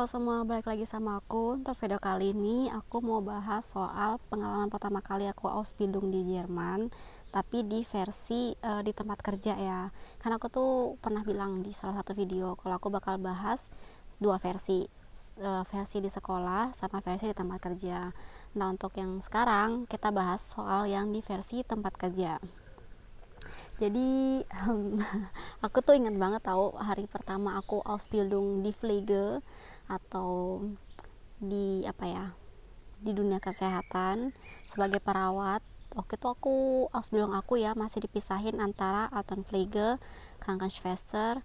Halo semua, balik lagi sama aku. Untuk video kali ini aku mau bahas soal pengalaman pertama kali aku Ausbildung di Jerman, tapi di versi di tempat kerja ya. Karena aku tuh pernah bilang di salah satu video kalau aku bakal bahas dua versi, versi di sekolah sama versi di tempat kerja. Nah, untuk yang sekarang kita bahas soal yang di versi tempat kerja. Jadi aku tuh ingat banget tahu hari pertama aku Ausbildung di Pflege atau di apa ya, di dunia kesehatan sebagai perawat. Waktu itu aku Ausbildung aku ya masih dipisahin antara Altenpflege, Krankenschwester,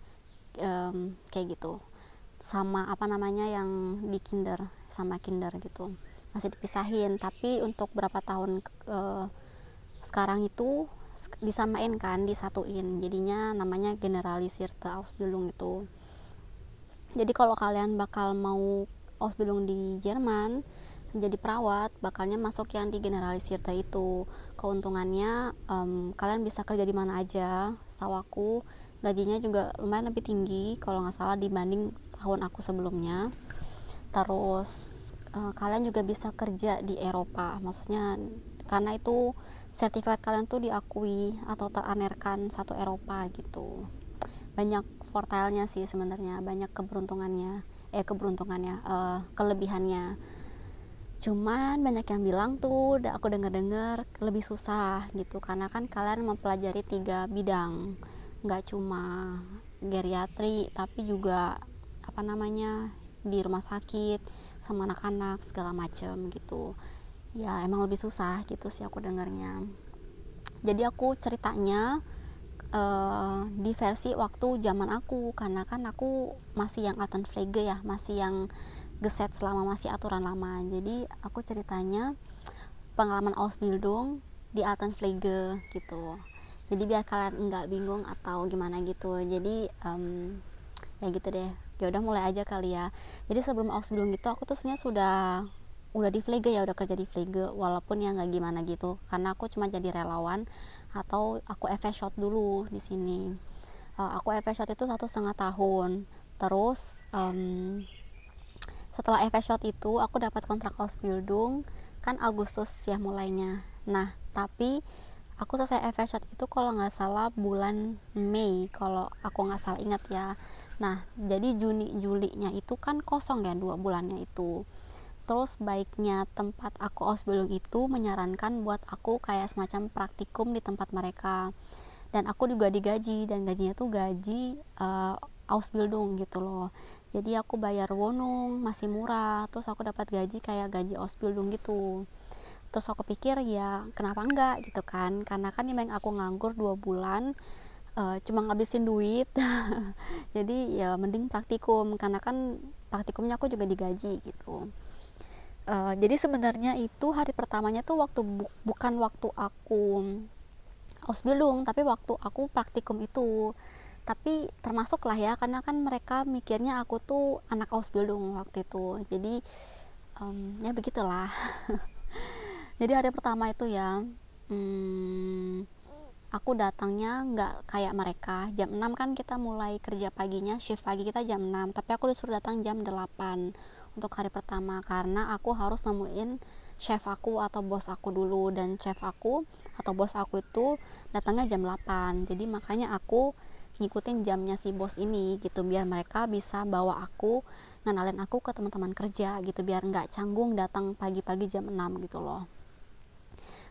kayak gitu, sama apa namanya yang di kinder sama kinder gitu, masih dipisahin. Tapi untuk berapa tahun sekarang itu disamain kan, disatuin, jadinya namanya Generalisierte Ausbildung itu. Jadi kalau kalian bakal mau Ausbildung di Jerman jadi perawat, bakalnya masuk yang di Generalisierte itu. Keuntungannya kalian bisa kerja di mana aja. Setahu aku gajinya juga lumayan lebih tinggi kalau nggak salah dibanding tahun aku sebelumnya. Terus kalian juga bisa kerja di Eropa, maksudnya karena itu sertifikat kalian tuh diakui atau teranerkan satu Eropa gitu. Banyak fortelnya sih sebenarnya, banyak kelebihannya. Cuman banyak yang bilang tuh, aku dengar lebih susah gitu, karena kan kalian mempelajari 3 bidang, nggak cuma geriatri tapi juga apa namanya di rumah sakit sama anak-anak segala macem gitu. Ya emang lebih susah gitu sih aku dengarnya. Jadi aku ceritanya di versi waktu zaman aku, karena kan aku masih yang Altenpflege ya, masih yang geset selama masih aturan lama. Jadi aku ceritanya pengalaman Ausbildung di Altenpflege gitu. Jadi biar kalian nggak bingung atau gimana gitu. Jadi ya gitu deh. Ya udah mulai aja kali ya. Jadi sebelum Ausbildung gitu aku tuh sebenarnya udah di Pflege ya, udah kerja di Pflege, walaupun ya nggak gimana gitu, karena aku cuma jadi relawan atau aku shot dulu di sini. Aku shot itu 1,5 tahun. Terus setelah shot itu aku dapat kontrak Ausbildung kan Agustus ya mulainya. Nah tapi aku selesai shot itu kalau nggak salah bulan Mei, kalau aku nggak salah ingat ya. Nah jadi Juni Julinya itu kan kosong ya 2 bulannya itu. Terus baiknya tempat aku Ausbildung itu menyarankan buat aku kayak semacam praktikum di tempat mereka, dan aku juga digaji, dan gajinya tuh gaji Ausbildung gitu loh. Jadi aku bayar Wohnung masih murah, terus aku dapat gaji kayak gaji Ausbildung gitu. Terus aku pikir ya kenapa enggak gitu kan, karena kan emang aku nganggur 2 bulan cuma ngabisin duit jadi ya mending praktikum, karena kan praktikumnya aku juga digaji gitu. Jadi sebenarnya itu hari pertamanya tuh bukan waktu aku Ausbildung, tapi waktu aku praktikum itu. Tapi termasuk lah ya, karena kan mereka mikirnya aku tuh anak Ausbildung waktu itu. Jadi ya begitulah. Jadi hari pertama itu ya aku datangnya nggak kayak mereka. Jam 6 kan kita mulai kerja paginya, shift pagi kita jam 6, tapi aku disuruh datang jam 8 untuk hari pertama, karena aku harus nemuin chef aku atau bos aku dulu, dan chef aku atau bos aku itu datangnya jam 8. Jadi makanya aku ngikutin jamnya si bos ini gitu, biar mereka bisa bawa aku, ngenalin aku ke teman-teman kerja gitu, biar nggak canggung datang pagi-pagi jam 6 gitu loh.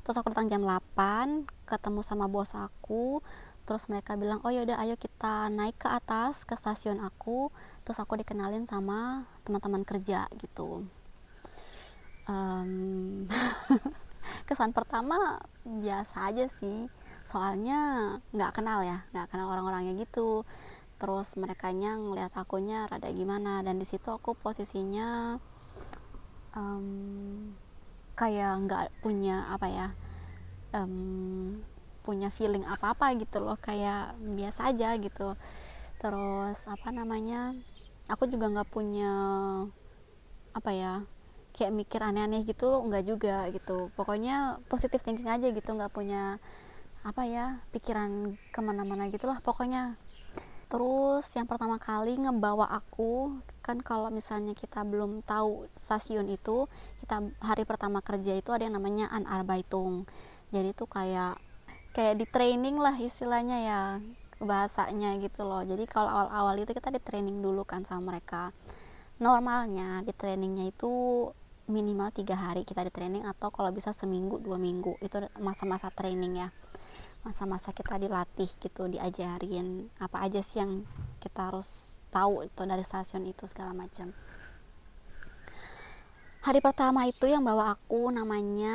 Terus aku datang jam 8, ketemu sama bos aku, terus mereka bilang, oh yaudah ayo kita naik ke atas ke stasiun aku. Terus aku dikenalin sama teman-teman kerja gitu. Kesan pertama biasa aja sih, soalnya nggak kenal orang-orangnya gitu. Terus merekanya ngeliat akunya rada gimana, dan di situ aku posisinya kayak nggak punya apa ya, punya feeling apa-apa gitu loh, kayak biasa aja gitu. Terus apa namanya, aku juga nggak punya apa ya, kayak mikir aneh-aneh gitu loh, nggak juga gitu. Pokoknya positive thinking aja gitu, nggak punya apa ya, pikiran kemana-mana gitulah pokoknya. Terus yang pertama kali ngebawa aku, kan kalau misalnya kita belum tahu stasiun itu, kita hari pertama kerja itu ada yang namanya Anarbeitung. Jadi itu kayak di training lah istilahnya ya, bahasanya gitu loh. Jadi kalau awal-awal itu kita di training dulu kan sama mereka. Normalnya di trainingnya itu minimal 3 hari kita di training, atau kalau bisa seminggu 2 minggu, itu masa-masa training ya, masa-masa kita dilatih gitu, diajarin apa aja sih yang kita harus tahu itu dari stasiun itu segala macam. Hari pertama itu yang bawa aku namanya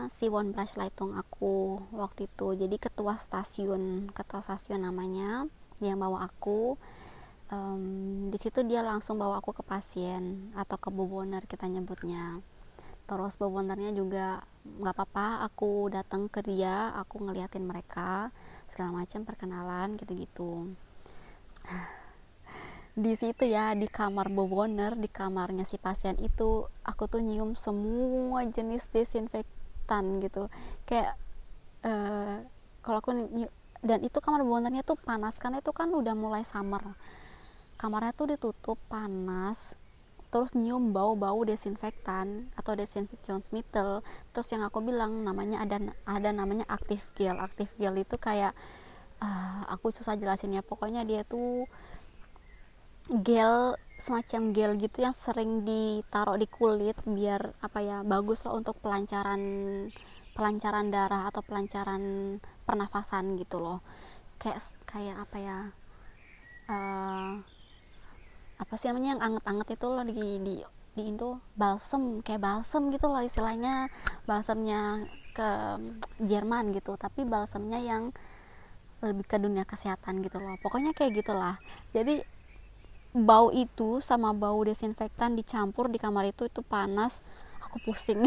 Siwon Leitung aku waktu itu, jadi ketua stasiun namanya, dia yang bawa aku. Di situ dia langsung bawa aku ke pasien atau ke bewoner kita nyebutnya. Terus bewonernya juga nggak apa-apa, aku datang ke dia, aku ngeliatin mereka segala macam, perkenalan gitu-gitu. Di situ ya, di kamar bewoner, di kamarnya si pasien itu, aku tuh nyium semua jenis desinfektan gitu, kayak kalau aku dan itu kamar bewonernya tuh panas karena itu kan udah mulai summer, kamarnya tuh ditutup panas, terus nyium bau-bau desinfektan atau desinfektionsmittel. Terus yang aku bilang namanya ada namanya active gel itu kayak aku susah jelasinnya, pokoknya dia tuh gel, semacam gel gitu yang sering ditaruh di kulit biar apa ya, bagus lah untuk pelancaran darah atau pelancaran pernafasan gitu loh. Kayak apa ya, apa sih namanya yang anget-anget itu loh, di Indo balsem, kayak balsem gitu loh istilahnya, balsemnya ke Jerman gitu, tapi balsemnya yang lebih ke dunia kesehatan gitu loh, pokoknya kayak gitulah. Jadi bau itu sama bau desinfektan dicampur di kamar itu panas, aku pusing.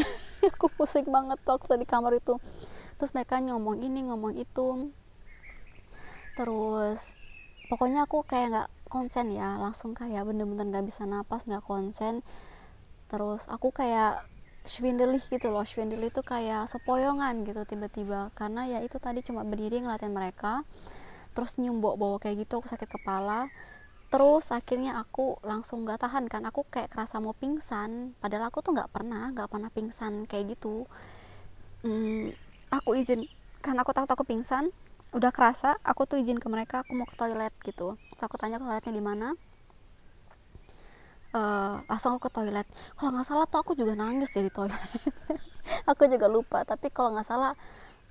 Aku pusing banget waktu di kamar itu. Terus mereka ngomong ini ngomong itu, terus pokoknya aku kayak nggak konsen ya, langsung kayak bener-bener nggak bisa napas, nggak konsen. Terus aku kayak schwindelig gitu loh, schwindelig itu kayak sepoyongan gitu tiba-tiba, karena ya itu tadi cuma berdiri ngeliatin mereka, terus nyium bau-bau kayak gitu, aku sakit kepala. Terus akhirnya aku langsung nggak tahan kan, aku kayak kerasa mau pingsan, padahal aku tuh nggak pernah pingsan kayak gitu. Aku izin, karena aku takut aku pingsan, udah kerasa, aku tuh izin ke mereka aku mau ke toilet gitu. Terus aku tanya ke toiletnya di mana, langsung aku ke toilet. Kalau nggak salah tuh aku juga nangis jadi toilet. Aku juga lupa, tapi kalau nggak salah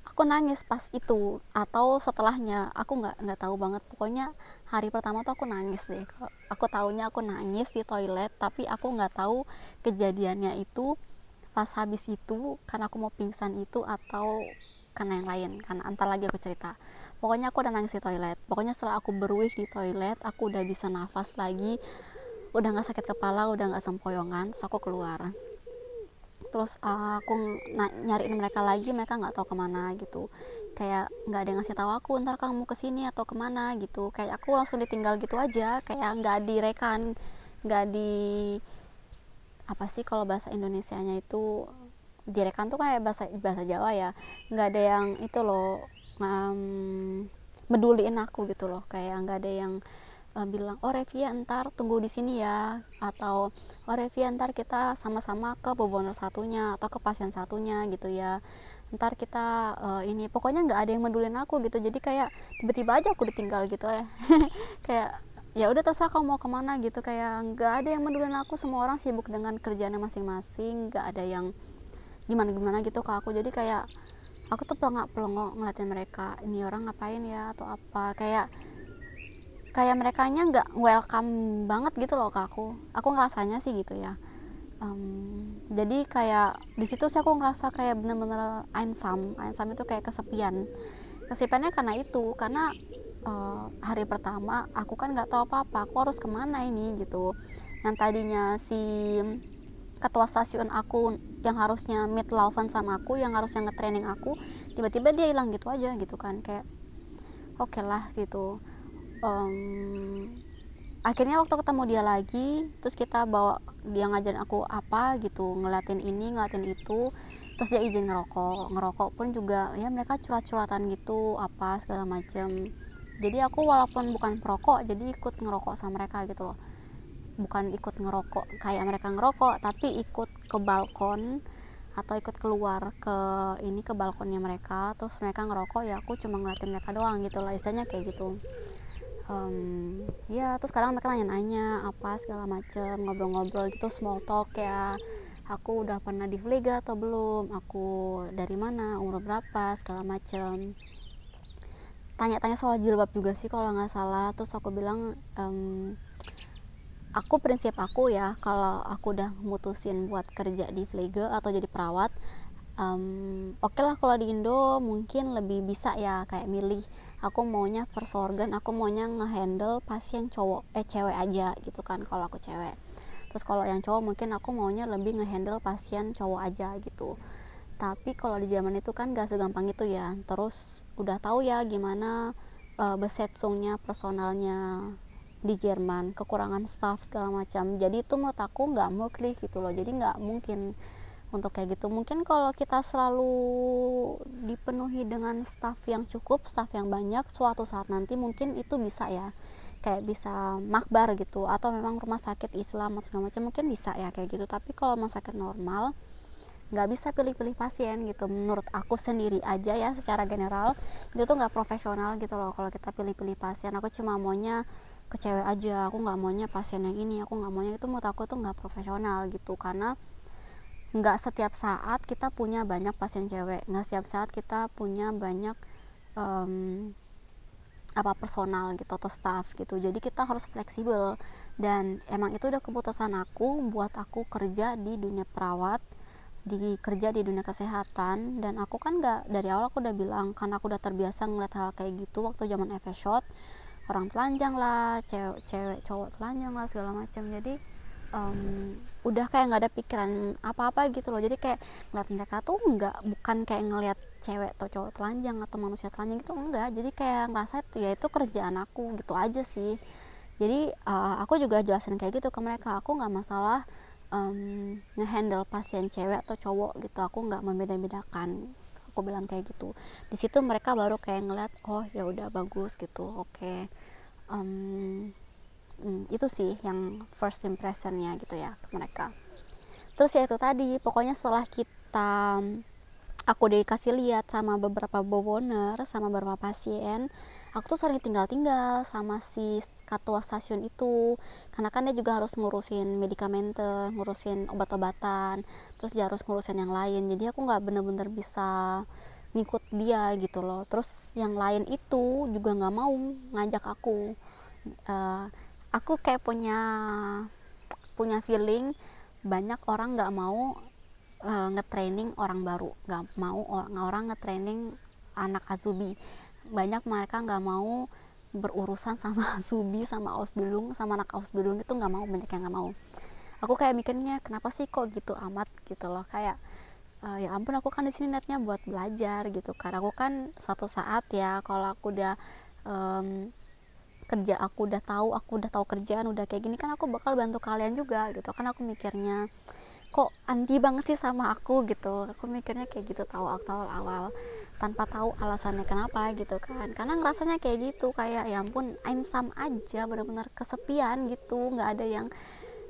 aku nangis pas itu atau setelahnya, aku nggak tahu banget. Pokoknya hari pertama tuh aku nangis deh, aku taunya aku nangis di toilet, tapi aku nggak tahu kejadiannya itu pas habis itu karena aku mau pingsan itu atau karena yang lain, karena antar lagi aku cerita. Pokoknya aku udah nangis di toilet. Pokoknya setelah aku beruih di toilet, aku udah bisa nafas lagi, udah nggak sakit kepala, udah nggak sempoyongan. Terus aku keluar, terus aku nyariin mereka lagi, mereka nggak tahu kemana gitu, kayak nggak ada yang ngasih tahu aku ntar kamu kesini atau kemana gitu. Kayak aku langsung ditinggal gitu aja, kayak nggak direkan, nggak di apa sih kalau bahasa Indonesianya itu, direkan tuh kayak bahasa Jawa ya, nggak ada yang itu loh, meduliin aku gitu loh, kayak nggak ada yang bilang oh Revia ntar tunggu di sini ya, atau oh Revia ntar kita sama-sama ke bewoner satunya atau ke pasien satunya gitu ya, ntar kita ini, pokoknya nggak ada yang medulin aku gitu. Jadi kayak tiba-tiba aja aku ditinggal gitu ya. Kayak ya udah terserah kamu mau kemana gitu, kayak nggak ada yang medulin aku, semua orang sibuk dengan kerjaannya masing-masing, nggak ada yang gimana-gimana gitu ke aku. Jadi kayak aku tuh pelongok ngeliatin mereka, ini orang ngapain ya atau apa, kayak merekanya nggak welcome banget gitu loh ke aku ngerasanya sih gitu ya. Jadi kayak di situ sih aku ngerasa kayak bener-bener einsam itu kayak kesepiannya karena itu, karena hari pertama aku kan nggak tahu apa-apa, aku harus kemana ini gitu. Yang tadinya si ketua stasiun aku yang harusnya meet laufen sama aku, yang harusnya nge-training aku, tiba-tiba dia hilang gitu aja gitu kan, kayak oke lah gitu. Akhirnya waktu ketemu dia lagi, terus kita dia ngajarin aku apa gitu, ngeliatin ini ngeliatin itu, terus dia izin ngerokok pun juga ya mereka curhat-curhatan gitu apa segala macam. Jadi aku walaupun bukan perokok, jadi ikut ngerokok sama mereka gitu loh. Bukan ikut ngerokok kayak mereka ngerokok, tapi ikut ke balkon atau ikut keluar ke balkonnya mereka, terus mereka ngerokok, ya aku cuma ngeliatin mereka doang gitu lah, istilahnya kayak gitu. Ya terus sekarang mereka nanya-nanya apa segala macem, ngobrol-ngobrol gitu, small talk ya, aku udah pernah di Vlega atau belum, aku dari mana, umur berapa, segala macem. Tanya-tanya soal jilbab juga sih kalau nggak salah. Terus aku bilang, prinsip aku ya, kalau aku udah mutusin buat kerja di Vlega atau jadi perawat, oke lah kalau di Indo mungkin lebih bisa ya kayak milih, aku maunya first organ, aku maunya ngehandle pasien cewek aja gitu kan kalau aku cewek. Terus kalau yang cowok mungkin aku maunya lebih ngehandle pasien cowok aja gitu. Tapi kalau di zaman itu kan gak segampang itu ya. Terus udah tahu ya gimana besetzungnya, personalnya di Jerman, kekurangan staff segala macam. Jadi itu menurut aku nggak möglich gitu loh. Jadi nggak mungkin untuk kayak gitu. Mungkin kalau kita selalu dipenuhi dengan staff yang cukup, staff yang banyak, suatu saat nanti mungkin itu bisa ya, kayak bisa makbar gitu, atau memang rumah sakit Islam atau segala macam mungkin bisa ya kayak gitu. Tapi kalau rumah sakit normal nggak bisa pilih-pilih pasien gitu, menurut aku sendiri aja ya, secara general itu tuh nggak profesional gitu loh kalau kita pilih-pilih pasien. Aku cuma maunya ke cewek aja, aku nggak maunya pasien yang ini, aku nggak maunya itu, menurut aku tuh nggak profesional gitu. Karena nggak setiap saat kita punya banyak pasien cewek, nggak setiap saat kita punya banyak personal gitu atau staff gitu. Jadi kita harus fleksibel, dan emang itu udah keputusan aku buat aku kerja di dunia perawat, kerja di dunia kesehatan. Dan aku kan nggak, dari awal aku udah bilang, karena aku udah terbiasa ngeliat hal kayak gitu waktu zaman FS shot, orang telanjang lah, cewek cowok telanjang lah segala macam. Jadi udah kayak nggak ada pikiran apa-apa gitu loh. Jadi kayak ngeliat mereka tuh bukan kayak ngeliat cewek atau cowok telanjang atau manusia telanjang gitu, enggak. Jadi kayak ngerasa itu ya itu kerjaan aku gitu aja sih. Jadi aku juga jelasin kayak gitu ke mereka, aku nggak masalah ngehandle pasien cewek atau cowok gitu, aku nggak membeda-bedakan, aku bilang kayak gitu. Di situ mereka baru kayak ngeliat, oh ya udah bagus gitu, oke. Itu sih yang first impressionnya gitu ya ke mereka. Terus ya itu tadi, pokoknya setelah aku dikasih lihat sama beberapa boboner, sama beberapa pasien, aku tuh sering tinggal sama si ketua stasiun itu, karena kan dia juga harus ngurusin medikamente, ngurusin obat-obatan, terus dia harus ngurusin yang lain. Jadi aku nggak bener-bener bisa ngikut dia gitu loh. Terus yang lain itu juga nggak mau ngajak aku. Aku kayak punya feeling banyak orang nggak mau ngetraining orang baru, nggak mau orang ngetraining anak Azubi. Banyak mereka nggak mau berurusan sama Azubi, sama Ausbildung, sama anak Ausbildung itu nggak mau, banyak yang nggak mau. Aku kayak mikirnya kenapa sih kok gitu amat gitu loh, kayak ya ampun, aku kan di sini niatnya buat belajar gitu. Karena aku kan suatu saat ya, kalau aku udah kerja, aku udah tahu kerjaan udah kayak gini kan, aku bakal bantu kalian juga gitu kan. Aku mikirnya kok anti banget sih sama aku gitu, aku mikirnya kayak gitu tahu awal tanpa tahu alasannya kenapa gitu kan. Karena ngerasanya kayak gitu, kayak ya ampun einsam aja, benar-benar kesepian gitu, nggak ada yang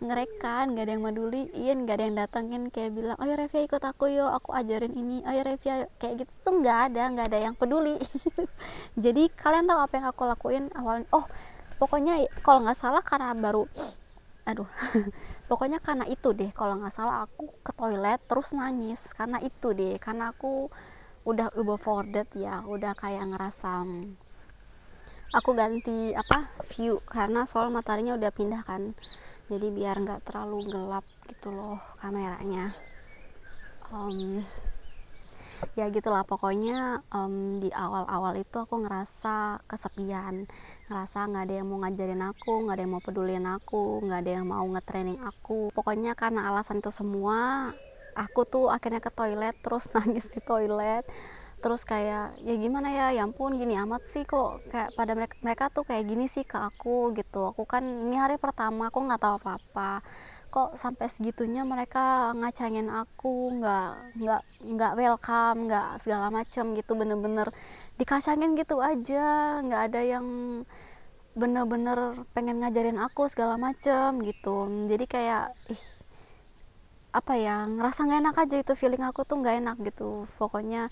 ngerekan, nggak ada yang meduliin, nggak ada yang datengin kayak bilang ayo Revia ikut aku yuk, aku ajarin ini, ayo Revia, kayak gitu tuh nggak ada yang peduli. Jadi kalian tahu apa yang aku lakuin awalnya? Oh pokoknya kalau nggak salah karena baru pokoknya karena itu deh, kalau nggak salah aku ke toilet terus nangis karena itu deh, karena aku udah overboarded ya, udah kayak ngerasa aku ganti view, karena soal mataharinya udah pindah kan, jadi biar nggak terlalu gelap gitu loh kameranya. Ya gitulah pokoknya. Di awal-awal itu aku ngerasa kesepian, ngerasa nggak ada yang mau ngajarin aku, nggak ada yang mau pedulin aku, nggak ada yang mau nge-training aku. Pokoknya karena alasan itu semua, aku tuh akhirnya ke toilet terus nangis di toilet. Terus kayak ya gimana ya, ya ampun gini amat sih kok kayak pada mereka tuh kayak gini sih ke aku gitu. Aku kan ini hari pertama, aku nggak tahu apa-apa, kok sampai segitunya mereka ngacangin aku, nggak welcome, nggak segala macam gitu, bener-bener dikacangin gitu aja, nggak ada yang bener-bener pengen ngajarin aku segala macam gitu. Jadi kayak apa ya, ngerasa nggak enak aja, itu feeling aku tuh nggak enak gitu. Pokoknya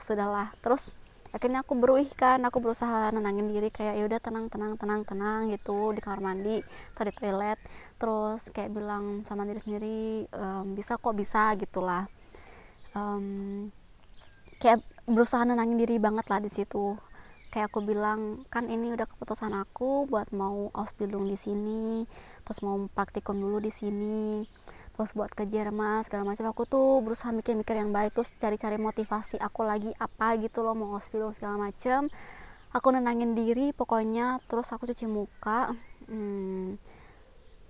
sudahlah. Terus akhirnya aku aku berusaha nenangin diri, kayak ya udah tenang gitu di kamar mandi atau di toilet. Terus kayak bilang sama diri sendiri, bisa kok, bisa gitulah. Kayak berusaha nenangin diri banget lah di situ. Kayak aku bilang, kan ini udah keputusan aku buat mau Ausbildung di sini, terus mau praktikum dulu di sini, terus buat ke Jerman segala macam. Aku tuh berusaha mikir-mikir yang baik, terus cari-cari motivasi aku lagi apa gitu loh, mau Ausbildung segala macam. Aku nenangin diri pokoknya. Terus aku cuci muka,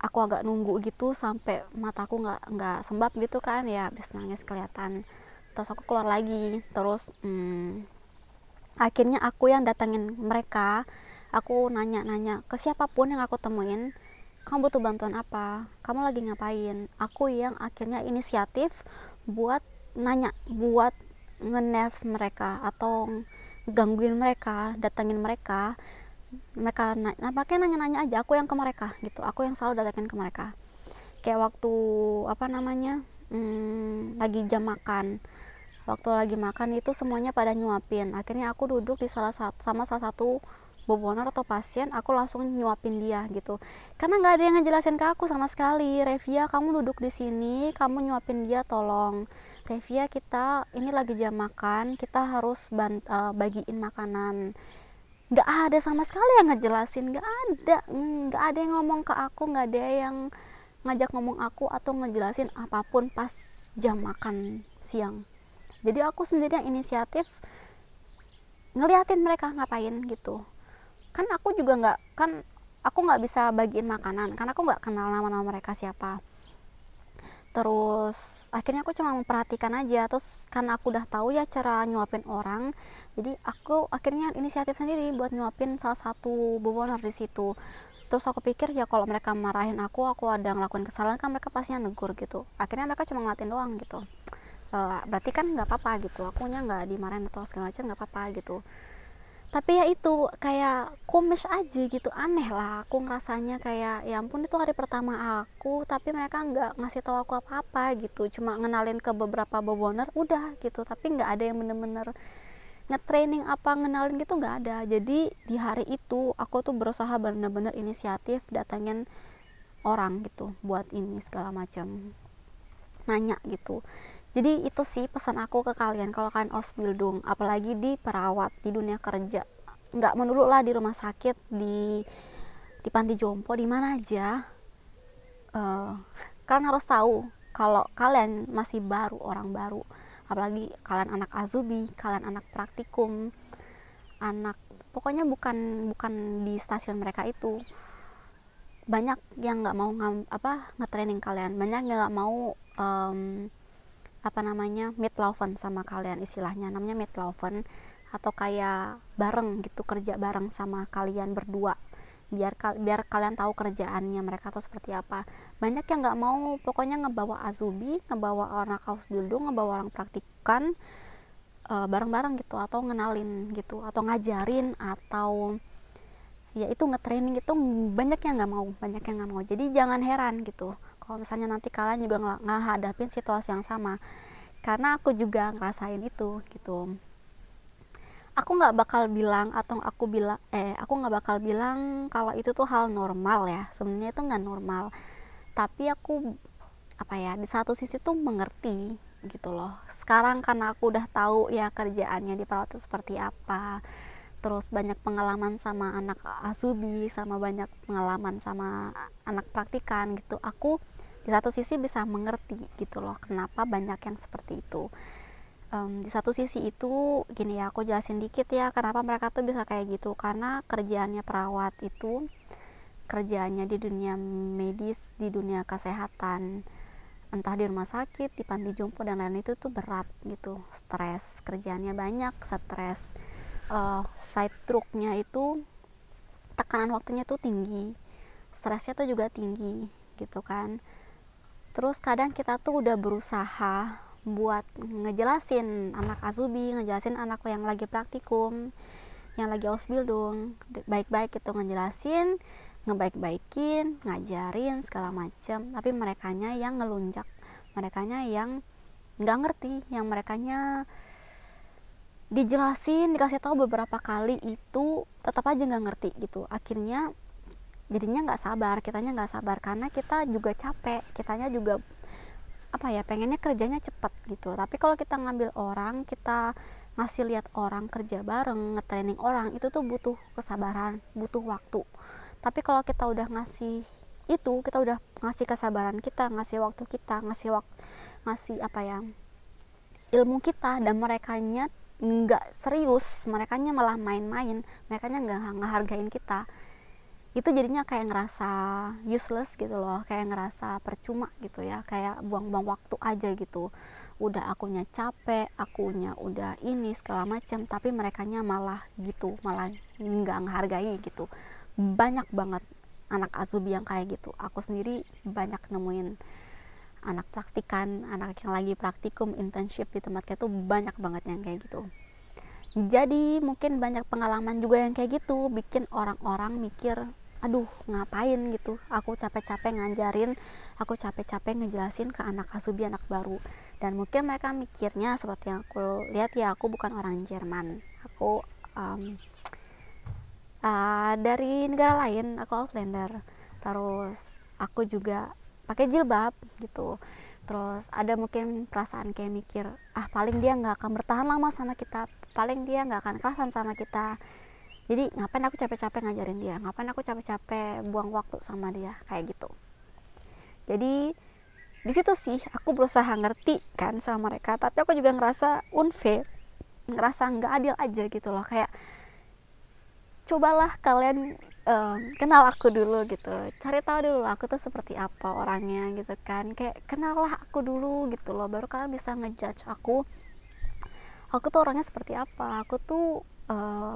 aku agak nunggu gitu sampai mataku nggak sembab gitu kan ya, habis nangis kelihatan. Terus aku keluar lagi. Terus akhirnya aku yang datangin mereka. Aku nanya-nanya ke siapapun yang aku temuin, kamu butuh bantuan apa, kamu lagi ngapain. Aku yang akhirnya inisiatif buat nanya, buat nge-nerve mereka atau gangguin mereka, datangin mereka. Mereka nanya-nanya aja, aku yang ke mereka gitu, aku yang selalu datangin ke mereka. Kayak waktu lagi jam makan, waktu lagi makan itu semuanya pada nyuapin. Akhirnya aku duduk di salah satu bobonor atau pasien, aku langsung nyuapin dia gitu, karena nggak ada yang ngejelasin ke aku sama sekali. Revia, kamu duduk di sini, kamu nyuapin dia, tolong. Revia, kita ini lagi jam makan, kita harus bagiin makanan. Nggak ada sama sekali yang ngejelasin, nggak ada yang ngomong ke aku, nggak ada yang ngajak ngomong aku atau ngejelasin apapun pas jam makan siang. Jadi aku sendiri yang inisiatif ngeliatin mereka ngapain gitu. Kan aku juga aku nggak bisa bagiin makanan karena aku nggak kenal nama-nama mereka siapa. Terus akhirnya aku cuma memperhatikan aja. Terus karena aku udah tahu ya cara nyuapin orang, jadi aku akhirnya inisiatif sendiri buat nyuapin salah satu bewoner di situ. Terus aku pikir ya kalau mereka marahin aku ada ngelakuin kesalahan, kan mereka pastinya negur gitu. Akhirnya mereka cuma ngeliatin doang gitu. Berarti kan nggak apa-apa gitu, akunya nggak dimarahin atau segala macam, nggak apa-apa gitu. Tapi ya itu kayak komish aja gitu, aneh lah aku ngerasanya. Kayak ya ampun, itu hari pertama aku tapi mereka nggak ngasih tahu aku apa-apa gitu, cuma ngenalin ke beberapa bewoner udah gitu, tapi nggak ada yang bener-bener ngetraining apa ngenalin gitu, nggak ada. Jadi di hari itu aku tuh berusaha bener-bener inisiatif datangin orang gitu buat ini segala macam, nanya gitu. Jadi itu sih pesan aku ke kalian, kalau kalian Ausbildung, apalagi di perawat, di dunia kerja, nggak melulu lah di rumah sakit, di panti jompo, di mana aja, kalian harus tahu kalau kalian masih baru, orang baru, apalagi kalian anak azubi, kalian anak praktikum, pokoknya bukan di stasiun mereka itu. Banyak yang nggak mau nge-training kalian, banyak yang nggak mau midlaufen sama kalian, istilahnya namanya midlaufen, atau kayak bareng gitu, kerja bareng sama kalian berdua, biar kalian tahu kerjaannya mereka tuh seperti apa. Banyak yang nggak mau, pokoknya ngebawa azubi, ngebawa orang Ausbildung, ngebawa orang praktikan bareng-bareng gitu, atau ngenalin gitu, atau ngajarin, atau ya itu nge-training itu. Banyak yang nggak mau. Jadi jangan heran gitu kalau misalnya nanti kalian juga ngehadapin situasi yang sama, karena aku juga ngerasain itu gitu. Aku nggak bakal bilang kalau itu tuh hal normal ya, sebenarnya itu nggak normal. Tapi aku di satu sisi tuh mengerti gitu loh. Sekarang karena aku udah tahu ya kerjaannya di perawat itu seperti apa, terus banyak pengalaman sama anak azubi, sama banyak pengalaman sama anak praktikan gitu, aku di satu sisi bisa mengerti gitu loh kenapa banyak yang seperti itu. Di satu sisi itu gini ya, aku jelasin dikit ya kenapa mereka tuh bisa kayak gitu. Karena kerjaannya perawat itu, kerjaannya di dunia medis, di dunia kesehatan, entah di rumah sakit, di panti jompo dan lain itu tuh berat gitu, stres, kerjaannya banyak, stres. Side truknya itu tekanan waktunya tuh tinggi, stresnya tuh juga tinggi gitu kan. Terus kadang kita tuh udah berusaha buat ngejelasin anak Azubi, ngejelasin anak yang lagi praktikum, yang lagi Ausbildung, baik-baik itu ngejelasin, ngebaik-baikin, ngajarin segala macam, tapi merekanya yang ngelunjak, merekanya yang nggak ngerti, yang merekanya dijelasin, dikasih tahu beberapa kali itu tetap aja nggak ngerti gitu. Akhirnya jadinya nggak sabar, kitanya nggak sabar karena kita juga capek, kitanya juga apa ya, pengennya kerjanya cepet gitu. Tapi kalau kita ngambil orang, kita ngasih lihat orang kerja bareng, ngetraining orang, itu tuh butuh kesabaran, butuh waktu. Tapi kalau kita udah ngasih itu, kita udah ngasih kesabaran kita, ngasih waktu kita, ngasih apa ya, ilmu kita, dan merekanya nggak serius, merekanya malah main-main, merekanya nggak ngehargain kita, itu jadinya kayak ngerasa useless gitu loh, kayak ngerasa percuma gitu ya, kayak buang-buang waktu aja gitu. Udah akunya capek, akunya udah ini segala macam, tapi merekanya malah gitu, malah nggak ngehargai gitu. Banyak banget anak Azubi yang kayak gitu. Aku sendiri banyak nemuin anak praktikan, anak yang lagi praktikum, internship di tempatnya tuh banyak banget yang kayak gitu. Jadi mungkin banyak pengalaman juga yang kayak gitu, bikin orang-orang mikir, aduh ngapain gitu, aku capek-capek ngajarin, aku capek-capek ngejelasin ke anak Azubi, anak baru. Dan mungkin mereka mikirnya seperti yang aku lihat ya, aku bukan orang Jerman, aku dari negara lain, aku outlander, terus aku juga pakai jilbab gitu. Terus ada mungkin perasaan kayak mikir, paling dia nggak akan bertahan lama sama kita, paling dia nggak akan kerasan sama kita, jadi ngapain aku capek-capek ngajarin dia, ngapain aku capek-capek buang waktu sama dia, kayak gitu. Jadi di situ sih aku berusaha ngerti kan sama mereka, tapi aku juga ngerasa unfair, ngerasa nggak adil aja gitu loh. Kayak cobalah kalian kenal aku dulu gitu, cari tahu dulu aku tuh seperti apa orangnya gitu kan, kayak kenallah aku dulu gitu loh, baru kalian bisa ngejudge aku tuh orangnya seperti apa, aku tuh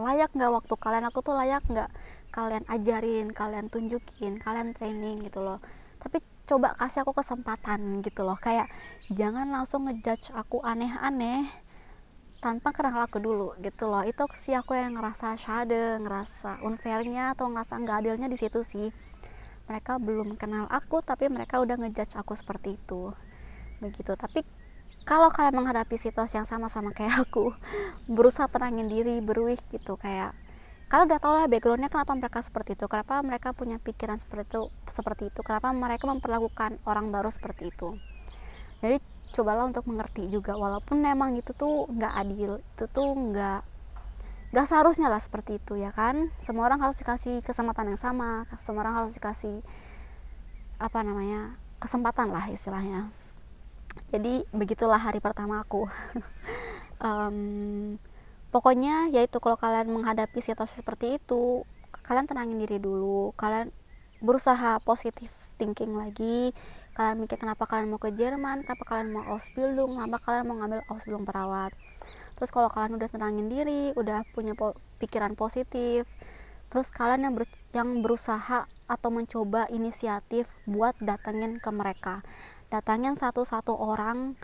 layak nggak waktu kalian, aku tuh layak nggak kalian ajarin, kalian tunjukin, kalian training gitu loh. Tapi coba kasih aku kesempatan gitu loh, kayak jangan langsung ngejudge aku aneh-aneh tanpa kenal aku dulu gitu loh. Itu sih aku yang ngerasa shade, ngerasa unfairnya atau ngerasa nggak adilnya di situ sih. Mereka belum kenal aku tapi mereka udah ngejudge aku seperti itu, begitu. Tapi kalau kalian menghadapi situasi yang sama-sama kayak aku, berusaha tenangin diri, beruih gitu, kayak kalian udah tau lah backgroundnya kenapa mereka seperti itu, kenapa mereka punya pikiran seperti itu, kenapa mereka memperlakukan orang baru seperti itu. Jadi cobalah untuk mengerti juga, walaupun memang itu tuh nggak adil, itu tuh nggak seharusnya lah seperti itu ya kan. Semua orang harus dikasih kesempatan yang sama, semua orang harus dikasih kesempatan lah istilahnya. Jadi begitulah hari pertama aku. Pokoknya yaitu kalau kalian menghadapi situasi seperti itu, kalian tenangin diri dulu, kalian berusaha positif thinking lagi, kalian mikir kenapa kalian mau ke Jerman, kenapa kalian mau Ausbildung, kenapa kalian mau ngambil Ausbildung perawat. Terus kalau kalian udah tenangin diri, udah punya pikiran positif, terus kalian yang berusaha atau mencoba inisiatif buat datengin ke mereka, datangin satu-satu orang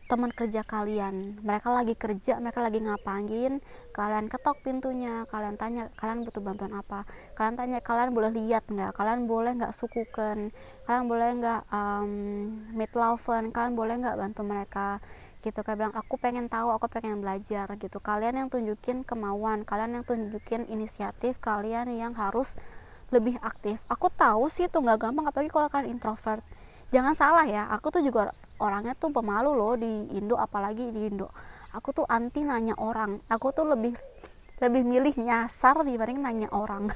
teman kerja kalian, mereka lagi kerja, mereka lagi ngapain, kalian ketok pintunya, kalian tanya kalian butuh bantuan apa, kalian tanya kalian boleh lihat nggak, kalian boleh nggak sukuken, kalian boleh nggak meetlaufen, kalian boleh nggak bantu mereka gitu. Kayak bilang aku pengen tahu, aku pengen belajar gitu. Kalian yang tunjukin kemauan, kalian yang tunjukin inisiatif, kalian yang harus lebih aktif. Aku tahu sih itu nggak gampang, apalagi kalau kalian introvert. Jangan salah ya, aku tuh juga orangnya tuh pemalu loh di Indo, apalagi di Indo. Aku tuh anti nanya orang. Aku tuh lebih milih nyasar dibanding nanya orang.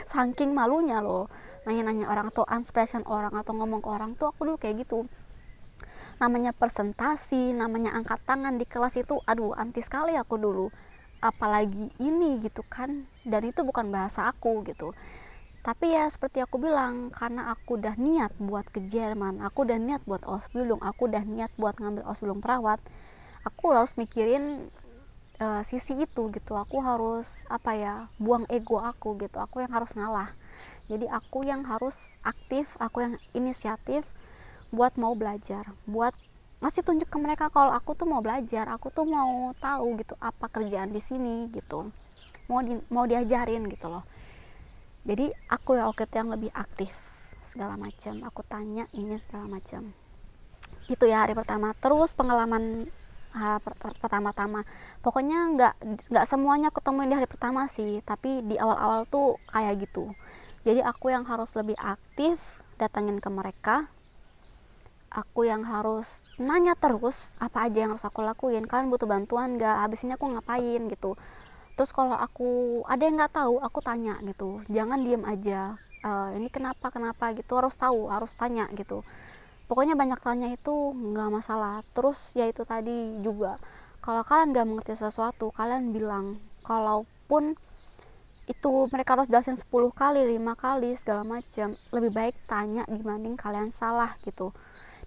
Saking malunya loh nanya orang atau unsprechen orang atau ngomong ke orang tuh aku dulu kayak gitu. Namanya presentasi, namanya angkat tangan di kelas itu, aduh anti sekali aku dulu. Apalagi ini gitu kan, dan itu bukan bahasa aku gitu. Tapi ya seperti aku bilang, karena aku udah niat buat ke Jerman, aku udah niat buat Ausbildung, aku udah niat buat ngambil Ausbildung perawat, aku harus mikirin sisi itu gitu. Aku harus buang ego aku gitu, aku yang harus ngalah. Jadi aku yang harus aktif, aku yang inisiatif buat mau belajar, buat ngasih tunjuk ke mereka kalau aku tuh mau belajar, aku tuh mau tahu gitu apa kerjaan di sini gitu, mau diajarin gitu loh. Jadi aku ya waktu itu yang lebih aktif segala macam, aku tanya ini segala macam. Itu ya hari pertama. Terus pengalaman pertama-tama, pokoknya nggak semuanya aku temuin di hari pertama sih, tapi di awal-awal tuh kayak gitu. Jadi aku yang harus lebih aktif datangin ke mereka, aku yang harus nanya terus apa aja yang harus aku lakuin, kalian butuh bantuan nggak, habis ini aku ngapain gitu. Terus kalau aku ada yang nggak tahu, aku tanya gitu, jangan diem aja. Ini kenapa gitu, harus tahu, harus tanya gitu. Pokoknya banyak tanya itu nggak masalah. Terus ya itu tadi juga, kalau kalian nggak mengerti sesuatu, kalian bilang. Kalaupun itu mereka harus jelasin 10 kali, 5 kali segala macam, lebih baik tanya dibanding kalian salah gitu,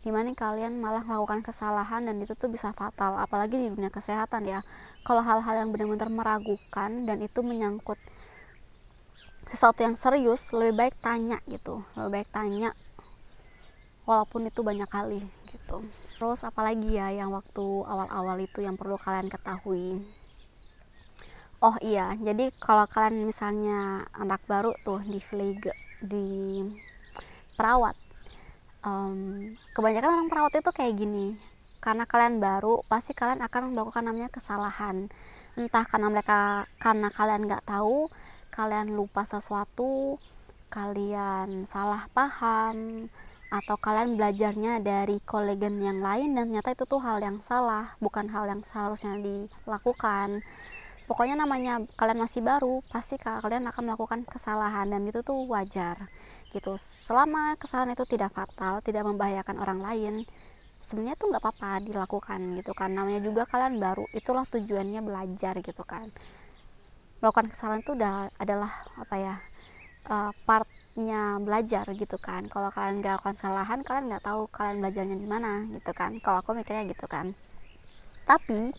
dibanding kalian malah melakukan kesalahan dan itu tuh bisa fatal. Apalagi di dunia kesehatan ya, kalau hal-hal yang benar-benar meragukan dan itu menyangkut sesuatu yang serius, lebih baik tanya gitu, lebih baik tanya walaupun itu banyak kali gitu. Terus apalagi ya yang waktu awal-awal itu yang perlu kalian ketahui. Oh iya, jadi kalau kalian misalnya anak baru tuh di Vlege, di perawat, kebanyakan orang perawat itu kayak gini. Karena kalian baru, pasti kalian akan melakukan namanya kesalahan. Entah karena kalian nggak tahu, kalian lupa sesuatu, kalian salah paham, atau kalian belajarnya dari kolegen yang lain dan ternyata itu tuh hal yang salah, bukan hal yang seharusnya dilakukan. Pokoknya namanya kalian masih baru, pasti kalian akan melakukan kesalahan dan itu tuh wajar gitu. Selama kesalahan itu tidak fatal, tidak membahayakan orang lain, sebenarnya tuh nggak apa-apa dilakukan gitu kan. Namanya juga kalian baru, itulah tujuannya belajar gitu kan. Melakukan kesalahan itu adalah apa ya, partnya belajar gitu kan. Kalau kalian nggak lakukan kesalahan, kalian nggak tahu kalian belajarnya di mana gitu kan. Kalau aku mikirnya gitu kan. Tapi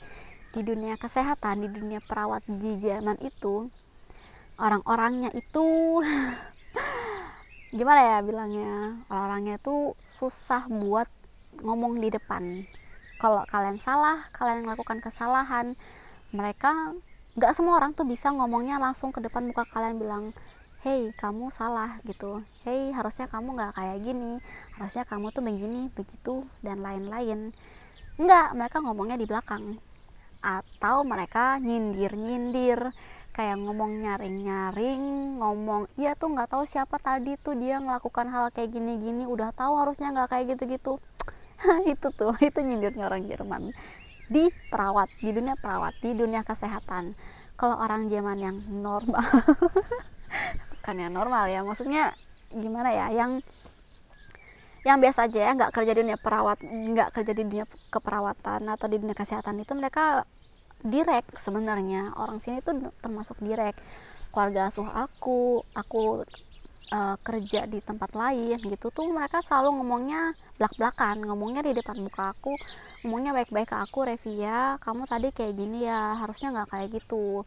di dunia kesehatan, di dunia perawat di Jerman itu, orang-orangnya itu gimana ya bilangnya, orang-orangnya itu susah buat ngomong di depan. Kalau kalian salah, kalian melakukan kesalahan, mereka nggak semua orang tuh bisa ngomongnya langsung ke depan muka kalian bilang, hey kamu salah gitu, hey harusnya kamu nggak kayak gini, harusnya kamu tuh begini begitu dan lain-lain. Enggak, mereka ngomongnya di belakang, atau mereka nyindir-nyindir, kayak ngomong nyaring-nyaring, ngomong iya tuh nggak tahu siapa tadi tuh dia melakukan hal kayak gini-gini, udah tahu harusnya nggak kayak gitu-gitu. itu nyindirnya orang Jerman di perawat, di dunia perawat, di dunia kesehatan. Kalau orang Jerman yang normal bukan yang normal ya, maksudnya gimana ya, yang biasa aja ya, nggak kerja di dunia perawat, nggak kerja di dunia keperawatan atau di dunia kesehatan, itu mereka direct. Sebenarnya orang sini tuh termasuk direct. Keluarga asuh aku kerja di tempat lain gitu tuh, mereka selalu ngomongnya belak-belakan, ngomongnya di depan muka aku, ngomongnya baik-baik ke aku, Revia kamu tadi kayak gini ya, harusnya nggak kayak gitu,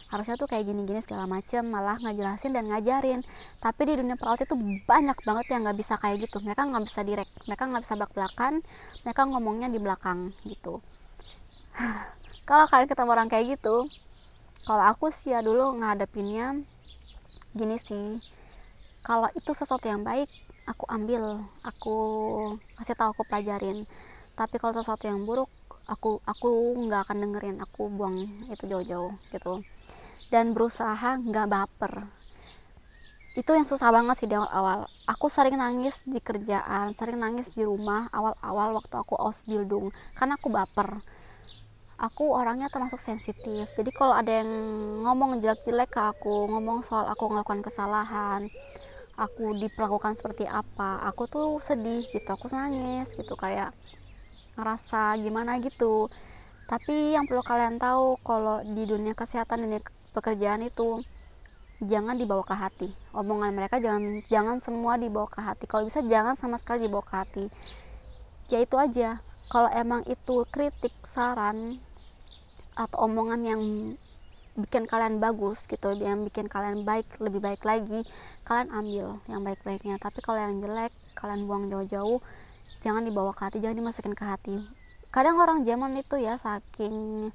harusnya tuh kayak gini-gini segala macem, malah ngejelasin dan ngajarin. Tapi di dunia perawat itu banyak banget yang nggak bisa kayak gitu, mereka nggak bisa direct, mereka nggak bisa belak-belakan, mereka ngomongnya di belakang gitu. Kalau kalian ketemu orang kayak gitu, kalau aku sih ya dulu ngadepinnya gini sih, kalau itu sesuatu yang baik aku ambil, aku kasih tahu, aku pelajarin. Tapi kalau sesuatu yang buruk, aku nggak akan dengerin, aku buang itu jauh-jauh gitu. Dan berusaha nggak baper. Itu yang susah banget sih di awal-awal. Aku sering nangis di kerjaan, sering nangis di rumah awal-awal waktu aku Ausbildung, karena aku baper. Aku orangnya termasuk sensitif, jadi kalau ada yang ngomong jelek-jelek ke aku, ngomong soal aku ngelakukan kesalahan, aku diperlakukan seperti apa, aku tuh sedih gitu, aku nangis gitu, kayak ngerasa gimana gitu. Tapi yang perlu kalian tahu, kalau di dunia kesehatan dan pekerjaan itu jangan dibawa ke hati. Omongan mereka jangan semua dibawa ke hati. Kalau bisa jangan sama sekali dibawa ke hati. Ya itu aja. Kalau emang itu kritik, saran, atau omongan yang bikin kalian bagus gitu, yang bikin kalian lebih baik lagi, kalian ambil yang baik-baiknya. Tapi kalau yang jelek, kalian buang jauh-jauh. jangan dibawa ke hati, jangan dimasukin ke hati. Kadang orang Jerman itu ya saking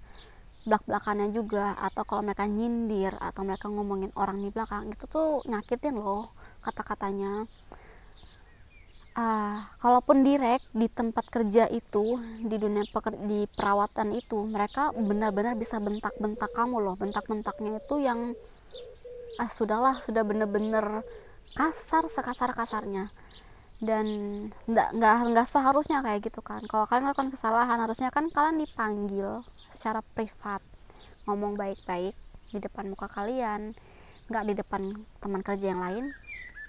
belak-belakannya juga, atau kalau mereka nyindir atau mereka ngomongin orang di belakang, itu tuh nyakitin loh kata-katanya. Kalaupun direct di tempat kerja itu, di dunia di perawatan itu, mereka benar-benar bisa bentak-bentak kamu loh. Bentak-bentaknya itu yang sudah benar-benar kasar, sekasar-kasarnya. Dan nggak seharusnya kayak gitu kan. Kalau kalian melakukan kesalahan, harusnya kan kalian dipanggil secara privat, ngomong baik-baik di depan muka kalian, nggak di depan teman kerja yang lain,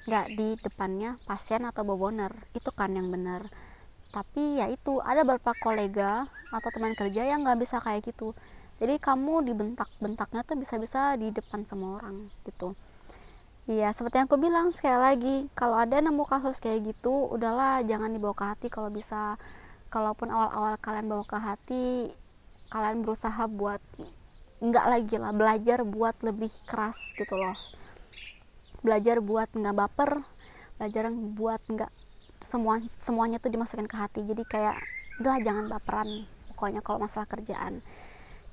nggak di depannya pasien atau boboner. Itu kan yang benar. Tapi ya itu, ada beberapa kolega atau teman kerja yang nggak bisa kayak gitu. Jadi kamu dibentak-bentaknya tuh bisa-bisa di depan semua orang gitu. Iya, seperti yang aku bilang sekali lagi, kalau ada nemu kasus kayak gitu, udahlah jangan dibawa ke hati kalau bisa. Kalaupun awal-awal kalian bawa ke hati, kalian berusaha buat nggak lagi lah, belajar buat lebih keras gitu loh. Belajar buat nggak baper, belajar buat nggak semuanya tuh dimasukin ke hati. Jadi kayak udahlah jangan baperan pokoknya kalau masalah kerjaan,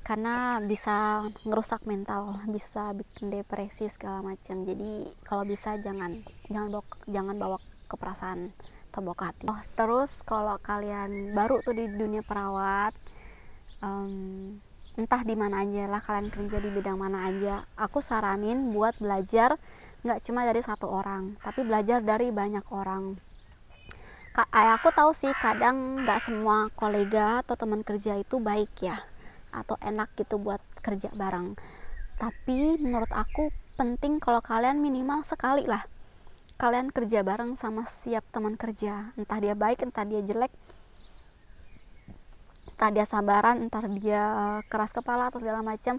karena bisa ngerusak mental, bisa bikin depresi segala macam. Jadi kalau bisa jangan bawa ke perasaan atau bawa ke hati. Terus kalau kalian baru tuh di dunia perawat, entah di mana aja lah kalian kerja, di bidang mana aja, aku saranin buat belajar nggak cuma dari satu orang, tapi belajar dari banyak orang. Aku tahu sih kadang nggak semua kolega atau teman kerja itu baik ya, atau enak gitu buat kerja bareng. Tapi menurut aku penting kalau kalian minimal sekali lah kalian kerja bareng sama siap teman kerja, entah dia baik, entah dia jelek, entah dia sabaran, entah dia keras kepala atau segala macam.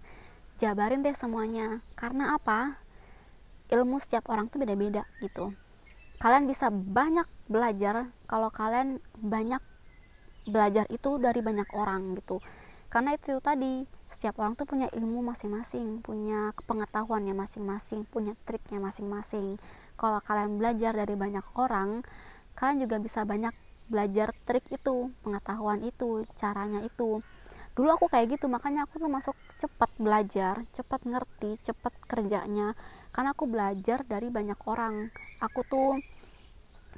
Jabarin deh semuanya. Karena apa? Ilmu setiap orang tuh beda-beda gitu. Kalian bisa banyak belajar kalau kalian banyak belajar itu dari banyak orang gitu. Karena itu tadi, setiap orang tuh punya ilmu masing-masing, punya pengetahuannya masing-masing, punya triknya masing-masing. Kalau kalian belajar dari banyak orang, kalian juga bisa banyak belajar trik itu, pengetahuan itu, caranya itu. Dulu aku kayak gitu, makanya aku tuh masuk cepat belajar, cepat ngerti, cepat kerjanya, karena aku belajar dari banyak orang. Aku tuh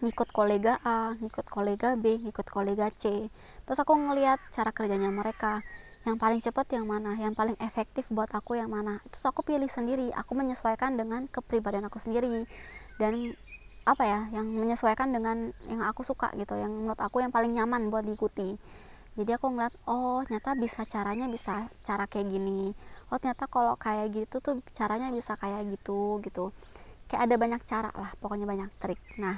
ngikut kolega A, ngikut kolega B, ngikut kolega C. Terus aku ngelihat cara kerjanya mereka, yang paling cepat yang mana, yang paling efektif buat aku yang mana. Terus aku pilih sendiri, aku menyesuaikan dengan kepribadian aku sendiri, dan apa ya, yang menyesuaikan dengan yang aku suka gitu, yang menurut aku yang paling nyaman buat diikuti. Jadi aku ngeliat, oh ternyata caranya bisa cara kayak gini, oh ternyata kalau kayak gitu tuh caranya bisa kayak gitu gitu. Kayak ada banyak cara lah, pokoknya banyak trik. Nah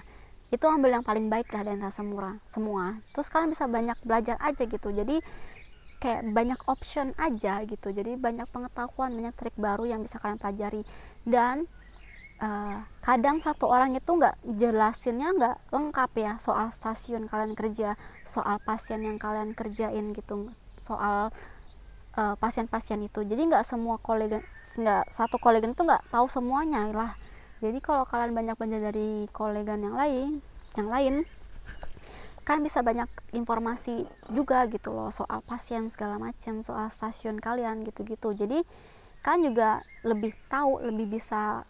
itu ambil yang paling baik lah dari antara semua. Terus kalian bisa banyak belajar aja gitu, jadi kayak banyak option aja gitu. Jadi banyak pengetahuan, banyak trik baru yang bisa kalian pelajari. Dan kadang satu orang itu nggak jelasinnya nggak lengkap ya, soal stasiun kalian kerja, soal pasien yang kalian kerjain gitu, soal pasien-pasien itu. Jadi nggak satu kolega itu nggak tahu semuanya lah. Jadi kalau kalian banyak belajar dari kolega yang lain kan bisa banyak informasi juga gitu loh, soal pasien segala macam, soal stasiun kalian gitu-gitu. Jadi kalian juga lebih tahu, lebih bisa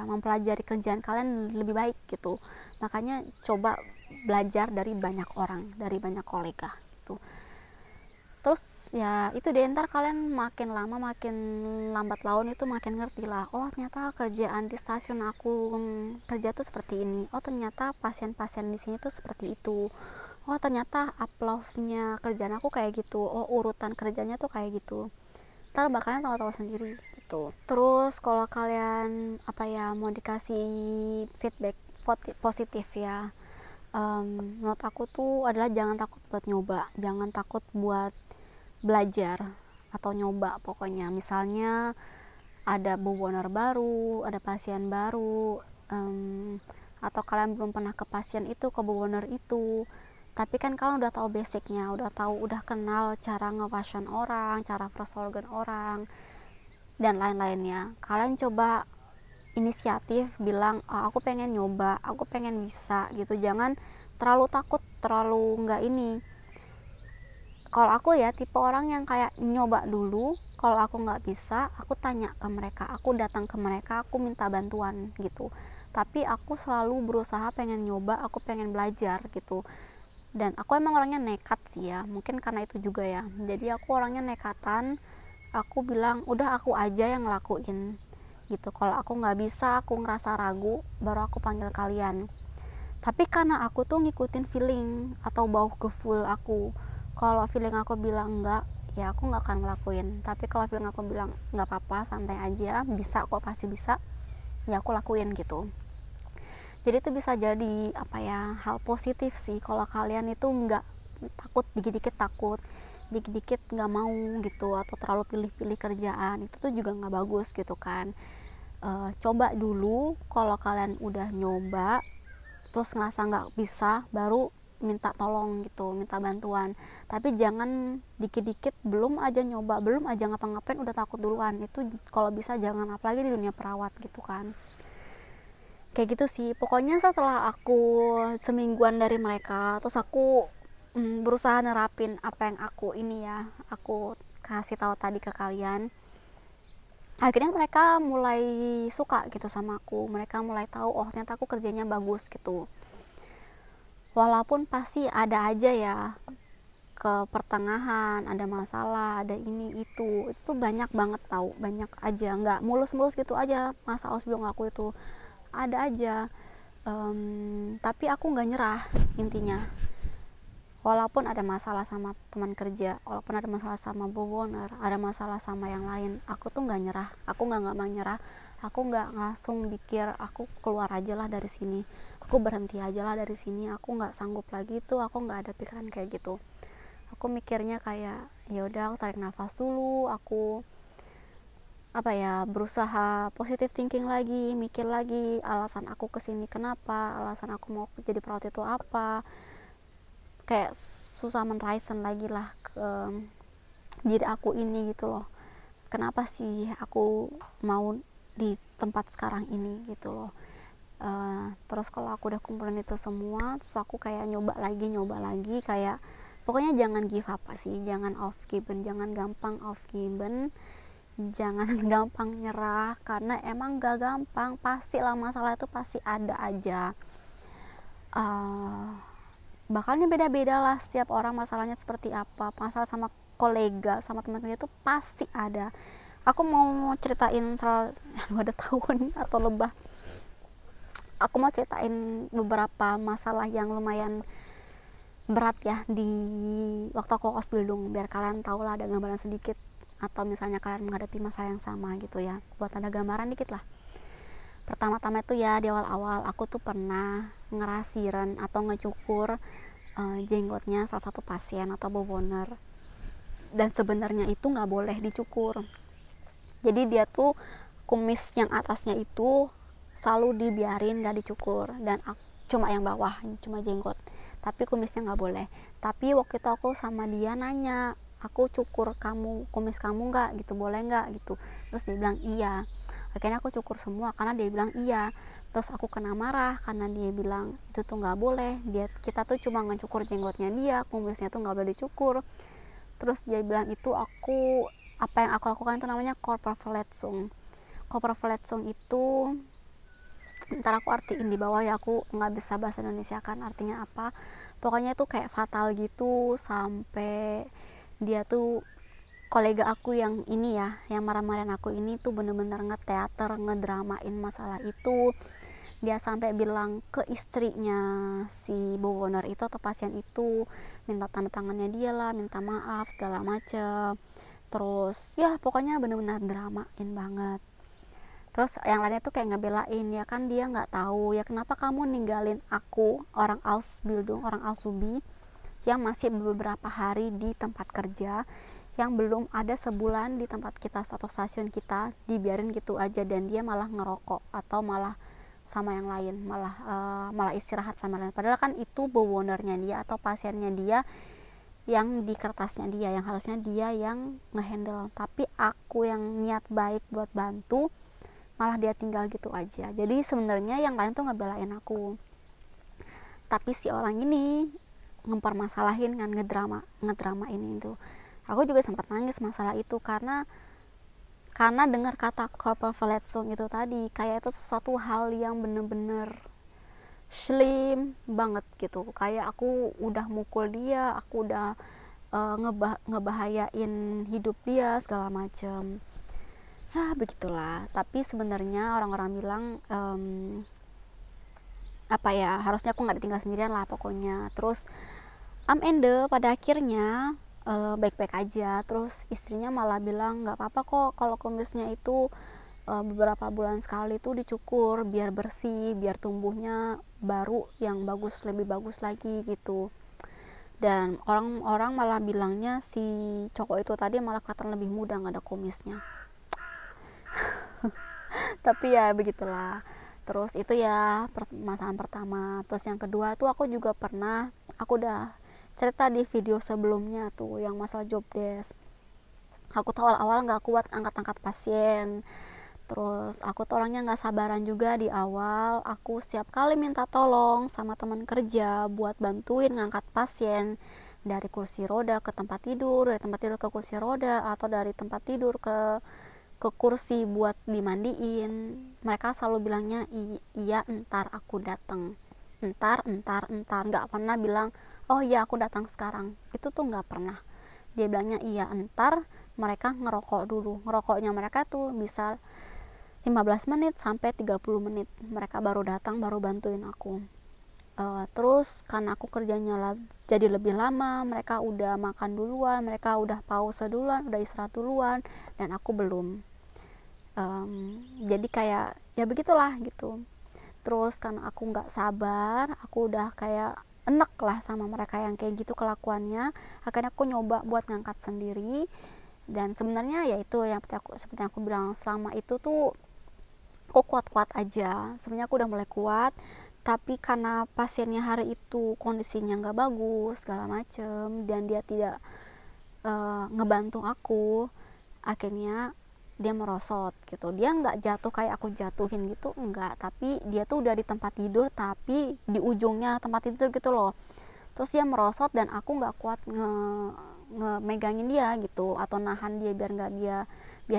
mempelajari kerjaan kalian lebih baik gitu. Makanya coba belajar dari banyak orang, dari banyak kolega gitu. Terus ya itu deh, ntar kalian makin lama makin lambat laun itu makin ngerti lah, oh ternyata kerjaan di stasiun aku kerja tuh seperti ini, oh ternyata pasien-pasien di sini tuh seperti itu, oh ternyata uploadnya kerjaan aku kayak gitu, oh urutan kerjanya tuh kayak gitu. Ntar bakalan tahu-tahu sendiri gitu. Terus kalau kalian mau dikasih feedback positif ya, menurut aku tuh adalah jangan takut buat nyoba, jangan takut buat belajar atau nyoba. Pokoknya misalnya ada boboner baru, ada pasien baru, atau kalian belum pernah ke pasien itu, ke boboner itu, tapi kan kalian udah tahu basicnya, udah kenal cara ngepasien orang, cara first organ orang, dan lain-lainnya. Kalian coba inisiatif bilang, aku pengen nyoba, aku pengen bisa gitu. Jangan terlalu takut nggak ini. Kalau aku ya tipe orang yang kayak nyoba dulu, kalau aku nggak bisa aku tanya ke mereka, aku datang ke mereka, aku minta bantuan gitu. Tapi aku selalu berusaha pengen nyoba, aku pengen belajar gitu. Dan aku emang orangnya nekat sih ya, mungkin karena itu juga ya, jadi aku orangnya nekatan. Aku bilang udah aku aja yang ngelakuin gitu. Kalau aku nggak bisa, aku ngerasa ragu, baru aku panggil kalian. Tapi karena aku tuh ngikutin feeling atau bau ke full aku. Kalau feeling aku bilang enggak, ya aku nggak akan ngelakuin. Tapi kalau feeling aku bilang nggak apa-apa, santai aja, bisa kok, pasti bisa, ya aku lakuin gitu. Jadi itu bisa jadi apa ya, hal positif sih kalau kalian itu nggak takut, dikit-dikit takut, dikit-dikit nggak mau gitu, atau terlalu pilih-pilih kerjaan, itu tuh juga nggak bagus gitu kan. Coba dulu, kalau kalian udah nyoba terus ngerasa nggak bisa, baru minta tolong gitu, minta bantuan. Tapi jangan dikit-dikit belum aja nyoba, belum aja ngapa-ngapain udah takut duluan. Itu kalau bisa jangan, apalagi di dunia perawat gitu kan. Kayak gitu sih pokoknya. Setelah aku semingguan dari mereka, terus aku berusaha nerapin apa yang aku ini ya, aku kasih tahu tadi ke kalian. Akhirnya mereka mulai suka gitu sama aku, mereka mulai tahu oh ternyata aku kerjanya bagus gitu. Walaupun pasti ada aja ya ke pertengahan, ada masalah, ada ini itu tuh banyak banget, tahu banyak aja, nggak mulus-mulus gitu aja masa ausbildung aku itu, ada aja. Tapi aku nggak nyerah intinya. Walaupun ada masalah sama teman kerja, walaupun ada masalah sama bowoner, ada masalah sama yang lain, aku tuh nggak nyerah, aku nggak mau nyerah. Aku nggak langsung pikir aku keluar aja lah dari sini, aku berhenti aja lah dari sini, aku nggak sanggup lagi tuh, aku nggak ada pikiran kayak gitu. Aku mikirnya kayak ya udah, aku tarik nafas dulu, aku apa ya, berusaha positive thinking lagi, mikir lagi alasan aku kesini kenapa, alasan aku mau jadi perawat itu apa, kayak susah menraisen lagi lah ke diri aku ini gitu loh. Kenapa sih aku mau di tempat sekarang ini gitu loh. Terus kalau aku udah kumpulin itu semua, terus aku kayak nyoba lagi, kayak pokoknya jangan give up sih, jangan off given, jangan gampang off given, jangan gampang nyerah, karena emang gak gampang, pasti lah masalah itu pasti ada aja. Bakalnya beda-beda lah setiap orang, masalahnya seperti apa. Masalah sama kolega, sama teman kerja itu pasti ada. Aku mau ceritain ada tahun atau lebah, aku mau ceritain beberapa masalah yang lumayan berat ya di waktu aku ausbildung, biar kalian tahu lah, ada gambaran sedikit, atau misalnya kalian menghadapi masalah yang sama gitu ya, buat ada gambaran dikit lah. Pertama-tama itu ya, di awal-awal aku tuh pernah ngerasiran atau ngecukur jenggotnya salah satu pasien atau bowoner, dan sebenarnya itu nggak boleh dicukur. Jadi dia tuh kumis yang atasnya itu selalu dibiarin nggak dicukur, dan cuma yang bawah, cuma jenggot, tapi kumisnya nggak boleh. Tapi waktu itu aku sama dia nanya, aku cukur kamu, kumis kamu nggak gitu, boleh nggak gitu. Terus dia bilang iya. Akhirnya aku cukur semua karena dia bilang iya. Terus aku kena marah karena dia bilang itu tuh nggak boleh, kita tuh cuma ngecukur jenggotnya dia, kumisnya tuh nggak boleh dicukur. Terus dia bilang itu apa yang aku lakukan itu namanya Körperverletzung. Körperverletzung itu, ntar aku artiin di bawah ya, aku nggak bisa bahasa Indonesia kan artinya apa. Pokoknya itu kayak fatal gitu, sampai dia tuh, kolega aku yang ini ya, yang marah-marahin aku ini tuh bener-bener ngeteater, ngedramain masalah itu. Dia sampai bilang ke istrinya si bowoner itu atau pasien itu, minta tanda tangannya dia lah, minta maaf segala macem. Terus ya pokoknya bener-bener dramain banget. Terus yang lainnya tuh kayak ngebelain, ya kan dia nggak tahu ya kenapa kamu ninggalin aku, orang Ausbildung, orang Ausubi, yang masih beberapa hari di tempat kerja, yang belum ada sebulan di tempat kita atau stasiun kita, dibiarin gitu aja, dan dia malah ngerokok atau malah sama yang lain, malah istirahat sama lain. Padahal kan itu bowonernya dia atau pasiennya dia, yang di kertasnya dia, yang harusnya dia yang ngehandle. Tapi aku yang niat baik buat bantu, malah dia tinggal gitu aja. Jadi sebenarnya yang lain tuh ngebelain aku, tapi si orang ini ngepermasalahin kan, ngedrama ini itu. Aku juga sempat nangis masalah itu karena dengar kata Körperverletzung itu tadi, kayak itu sesuatu hal yang bener-bener slim banget gitu. Kayak aku udah mukul dia, aku udah ngebahayain hidup dia segala macem. Begitulah. Tapi sebenarnya orang-orang bilang apa ya, harusnya aku nggak ditinggal sendirian lah pokoknya. Terus ende pada akhirnya baik-baik aja. Terus istrinya malah bilang nggak apa-apa kok kalau kumisnya itu beberapa bulan sekali tuh dicukur biar bersih, biar tumbuhnya baru yang bagus, lebih bagus lagi gitu. Dan orang-orang malah bilangnya si cowok itu tadi malah kelihatan lebih muda nggak ada kumisnya. Tapi ya begitulah. Terus itu ya permasalahan pertama. Terus yang kedua tuh aku juga pernah, aku udah cerita di video sebelumnya tuh yang masalah job desk. Aku tuh awal-awal nggak kuat angkat-angkat pasien. Terus aku tuh orangnya nggak sabaran juga di awal. Aku setiap kali minta tolong sama teman kerja buat bantuin ngangkat pasien dari kursi roda ke tempat tidur, dari tempat tidur ke kursi roda, atau dari tempat tidur ke kursi buat dimandiin. Mereka selalu bilangnya iya ntar aku datang, ntar, nggak pernah bilang oh iya aku datang sekarang. Itu tuh nggak pernah. Dia bilangnya iya ntar. Mereka ngerokok dulu, ngerokoknya mereka tuh bisa 15 menit sampai 30 menit mereka baru datang, baru bantuin aku. Terus karena aku kerjanya jadi lebih lama, mereka udah makan duluan, mereka udah pause duluan, udah istirahat duluan, dan aku belum. Jadi kayak ya begitulah gitu. Terus karena aku nggak sabar, aku udah kayak enek lah sama mereka yang kayak gitu kelakuannya. Akhirnya aku nyoba buat ngangkat sendiri. Dan sebenarnya ya itu yang seperti yang aku bilang, selama itu tuh aku kuat-kuat aja. Sebenarnya aku udah mulai kuat, tapi karena pasiennya hari itu kondisinya nggak bagus segala macem, dan dia tidak ngebantu aku, akhirnya dia merosot gitu. Dia nggak jatuh kayak aku jatuhin gitu, enggak, tapi dia tuh udah di tempat tidur tapi di ujungnya tempat tidur gitu loh. Terus dia merosot dan aku nggak kuat megangin dia gitu, atau nahan dia biar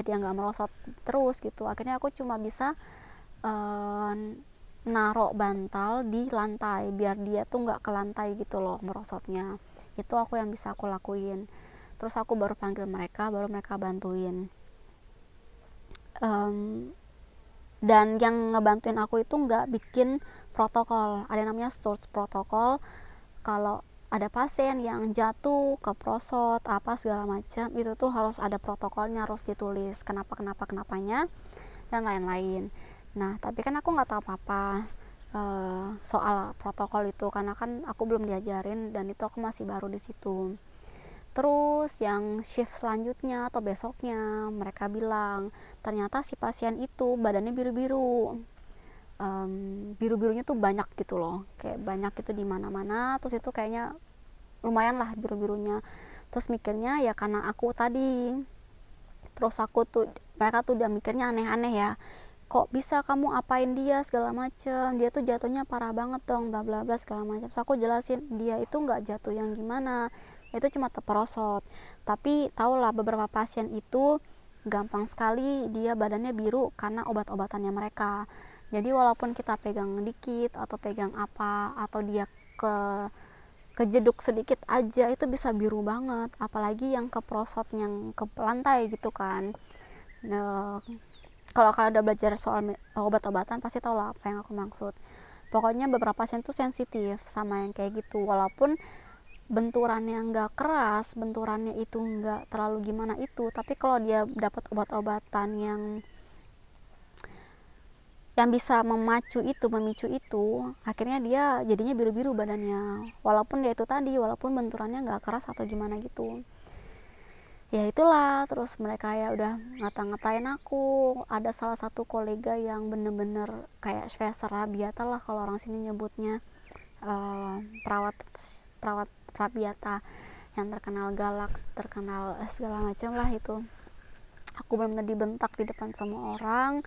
dia nggak merosot terus gitu. Akhirnya aku cuma bisa narok bantal di lantai biar dia tuh nggak ke lantai gitu loh merosotnya. Itu aku yang bisa aku lakuin. Terus aku baru panggil mereka, baru mereka bantuin. Dan yang ngebantuin aku itu nggak bikin protokol, ada namanya Sturz protokol. Kalau ada pasien yang jatuh ke prosot apa segala macam, itu tuh harus ada protokolnya, harus ditulis kenapanya dan lain-lain. Nah tapi kan aku nggak tahu apa-apa soal protokol itu, karena kan aku belum diajarin dan itu aku masih baru di situ. Terus yang shift selanjutnya atau besoknya mereka bilang ternyata si pasien itu badannya biru-biru. Biru-birunya tuh banyak gitu loh, kayak banyak gitu di mana-mana. Terus itu kayaknya lumayan lah biru-birunya. Terus mikirnya ya karena aku tadi. Terus aku tuh, mereka tuh udah mikirnya aneh-aneh ya, kok bisa kamu apain dia segala macem, dia tuh jatuhnya parah banget dong, bla bla bla segala macam. So aku jelasin dia itu nggak jatuh yang gimana, itu cuma terperosot. Tapi tahulah beberapa pasien itu gampang sekali dia badannya biru karena obat-obatannya mereka. Jadi walaupun kita pegang dikit atau pegang apa, atau dia kejeduk sedikit aja, itu bisa biru banget. Apalagi yang keprosot yang ke lantai gitu kan. Nah, kalau kalian udah belajar soal obat-obatan pasti tau lah apa yang aku maksud. Pokoknya beberapa pasien tuh sensitif sama yang kayak gitu. Walaupun benturannya nggak keras, benturannya itu nggak terlalu gimana itu, tapi kalau dia dapat obat-obatan yang bisa memicu itu, akhirnya dia jadinya biru-biru badannya. Walaupun dia itu tadi, walaupun benturannya nggak keras atau gimana gitu. Ya itulah, terus mereka ya udah ngata-ngatain aku. Ada salah satu kolega yang bener-bener kayak Schweser Rabiata lah kalau orang sini nyebutnya, perawat Rabiata yang terkenal galak, terkenal segala macam lah itu. Aku benar-benar dibentak di depan semua orang.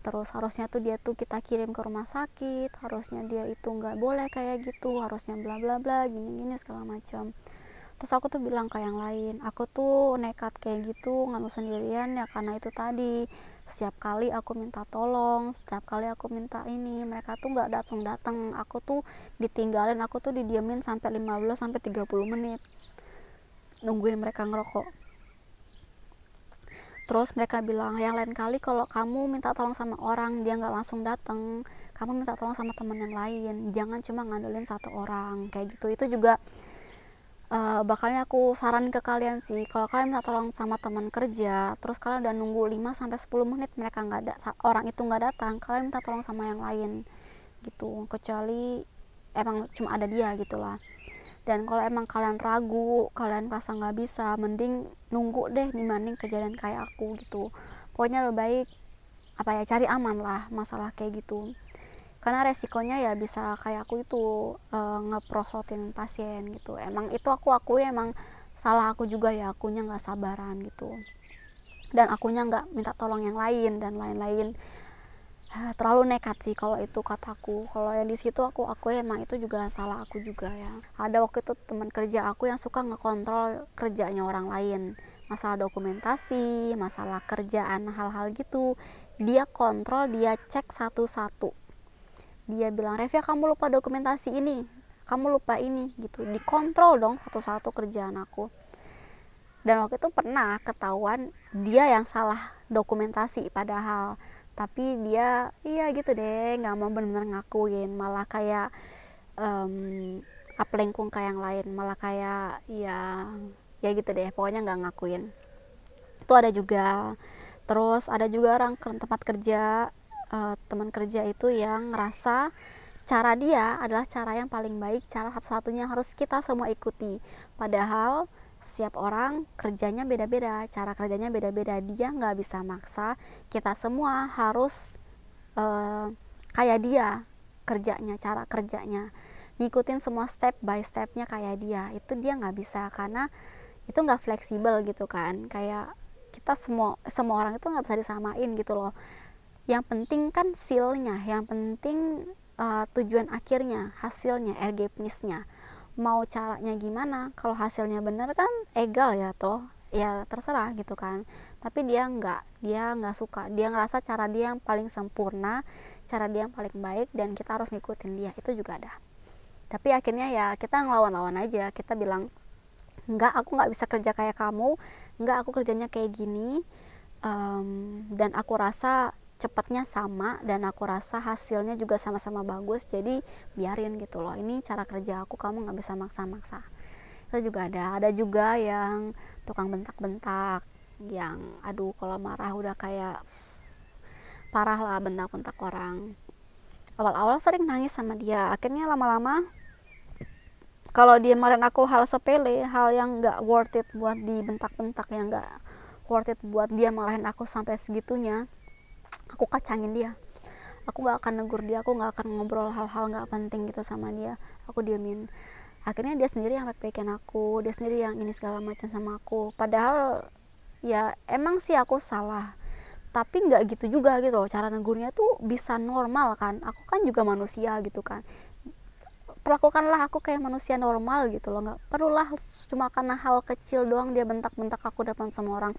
terus harusnya tuh dia tuh kita kirim ke rumah sakit, harusnya dia itu nggak boleh kayak gitu, harusnya bla bla bla gini-gini segala macam. Terus aku tuh bilang ke yang lain, aku tuh nekat kayak gitu nganu sendirian ya karena itu tadi, setiap kali aku minta tolong, setiap kali aku minta ini, mereka tuh nggak langsung datang, aku tuh ditinggalin, aku tuh didiamin sampai 15 sampai 30 menit nungguin mereka ngerokok. Terus mereka bilang, yang lain kali kalau kamu minta tolong sama orang dia nggak langsung datang, kamu minta tolong sama teman yang lain, jangan cuma ngandelin satu orang kayak gitu. Itu juga bakalnya aku saran ke kalian sih, kalau kalian minta tolong sama teman kerja terus kalian udah nunggu 5 sampai 10 menit mereka nggak ada, orang itu nggak datang, kalian minta tolong sama yang lain gitu, kecuali emang cuma ada dia gitulah. Dan kalau emang kalian ragu, kalian rasa nggak bisa, mending nunggu deh dibanding kejadian kayak aku gitu. Pokoknya lebih baik apa ya, cari aman lah masalah kayak gitu, karena resikonya ya bisa kayak aku itu ngeprosotin pasien gitu. Emang itu aku akui emang salah aku juga ya, akunya nggak sabaran gitu, dan akunya nggak minta tolong yang lain dan lain-lain. Terlalu nekat sih kalau itu kataku. Kalau yang di situ aku emang itu juga salah aku juga ya. Ada waktu itu teman kerja aku yang suka ngekontrol kerjanya orang lain, masalah dokumentasi, masalah kerjaan, hal-hal gitu dia kontrol, dia cek satu-satu. Dia bilang, Revia kamu lupa dokumentasi ini, kamu lupa ini gitu, dikontrol dong satu-satu kerjaan aku. Dan waktu itu pernah ketahuan dia yang salah dokumentasi padahal, tapi dia iya gitu deh nggak mau benar-benar ngakuin, malah kayak aplengkung kayak yang lain, malah kayak ya gitu deh pokoknya nggak ngakuin. Itu ada juga. Terus ada juga orang ke tempat kerja, teman kerja itu yang ngerasa cara dia adalah cara yang paling baik, cara satu-satunya harus kita semua ikuti, padahal setiap orang kerjanya beda-beda, cara kerjanya beda-beda, dia nggak bisa maksa kita semua harus kayak dia kerjanya, cara kerjanya ngikutin semua step by stepnya kayak dia, itu dia nggak bisa, karena itu nggak fleksibel gitu kan. Kayak kita semua orang itu nggak bisa disamain gitu loh. Yang penting kan hasilnya, yang penting tujuan akhirnya, hasilnya, ergebnisnya. Mau caranya gimana, kalau hasilnya bener kan egal ya toh, ya terserah gitu kan. Tapi dia nggak suka, dia ngerasa cara dia yang paling sempurna, cara dia yang paling baik, dan kita harus ngikutin dia. Itu juga ada. Tapi akhirnya ya kita ngelawan-lawan aja, kita bilang enggak, aku nggak bisa kerja kayak kamu, enggak, aku kerjanya kayak gini, dan aku rasa cepatnya sama, dan aku rasa hasilnya juga sama-sama bagus, jadi biarin gitu loh, ini cara kerja aku, kamu nggak bisa maksa-maksa. Itu juga ada juga yang tukang bentak-bentak, yang aduh kalau marah udah kayak parah lah, bentak-bentak orang. Awal-awal sering nangis sama dia, akhirnya lama-lama kalau dia marahin aku hal sepele, hal yang nggak worth it buat dibentak-bentak, yang nggak worth it buat dia marahin aku sampai segitunya, aku kacangin dia. Aku nggak akan negur dia, aku nggak akan ngobrol hal-hal nggak penting gitu sama dia, aku diemin. Akhirnya dia sendiri yang baik-baikin aku, dia sendiri yang ini segala macam sama aku, padahal ya emang sih aku salah, tapi nggak gitu juga gitu loh, cara negurnya tuh bisa normal kan, aku kan juga manusia gitu kan, perlakukanlah aku kayak manusia normal gitu loh, nggak perlulah cuma karena hal kecil doang dia bentak-bentak aku depan semua orang,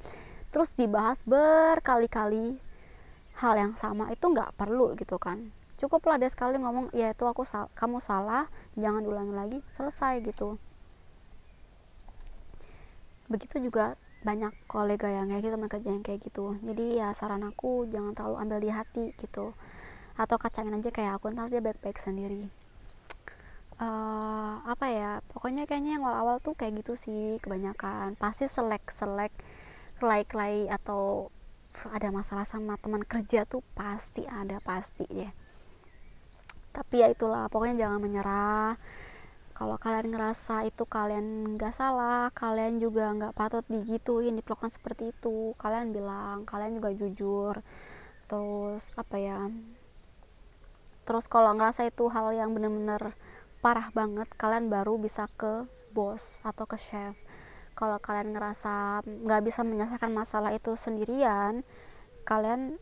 terus dibahas berkali-kali hal yang sama, itu nggak perlu gitu kan. Cukuplah dia sekali ngomong, ya itu kamu salah, jangan ulangi lagi, selesai gitu. Begitu juga banyak kolega yang kayak gitu, teman kerja yang kayak gitu. Jadi ya saran aku jangan terlalu ambil di hati gitu, atau kacangin aja kayak aku, ntar dia baik-baik sendiri. Apa ya, pokoknya kayaknya yang awal-awal tuh kayak gitu sih kebanyakan, pasti selek kelai atau ada masalah sama teman kerja tuh pasti ada, pasti ya. Tapi ya itulah, pokoknya jangan menyerah. Kalau kalian ngerasa itu kalian nggak salah, kalian juga nggak patut digituin, diperlakukan seperti itu, kalian bilang, kalian juga jujur. Terus apa ya, terus kalau ngerasa itu hal yang bener-bener parah banget, kalian baru bisa ke bos atau ke chef. Kalau kalian ngerasa nggak bisa menyelesaikan masalah itu sendirian, kalian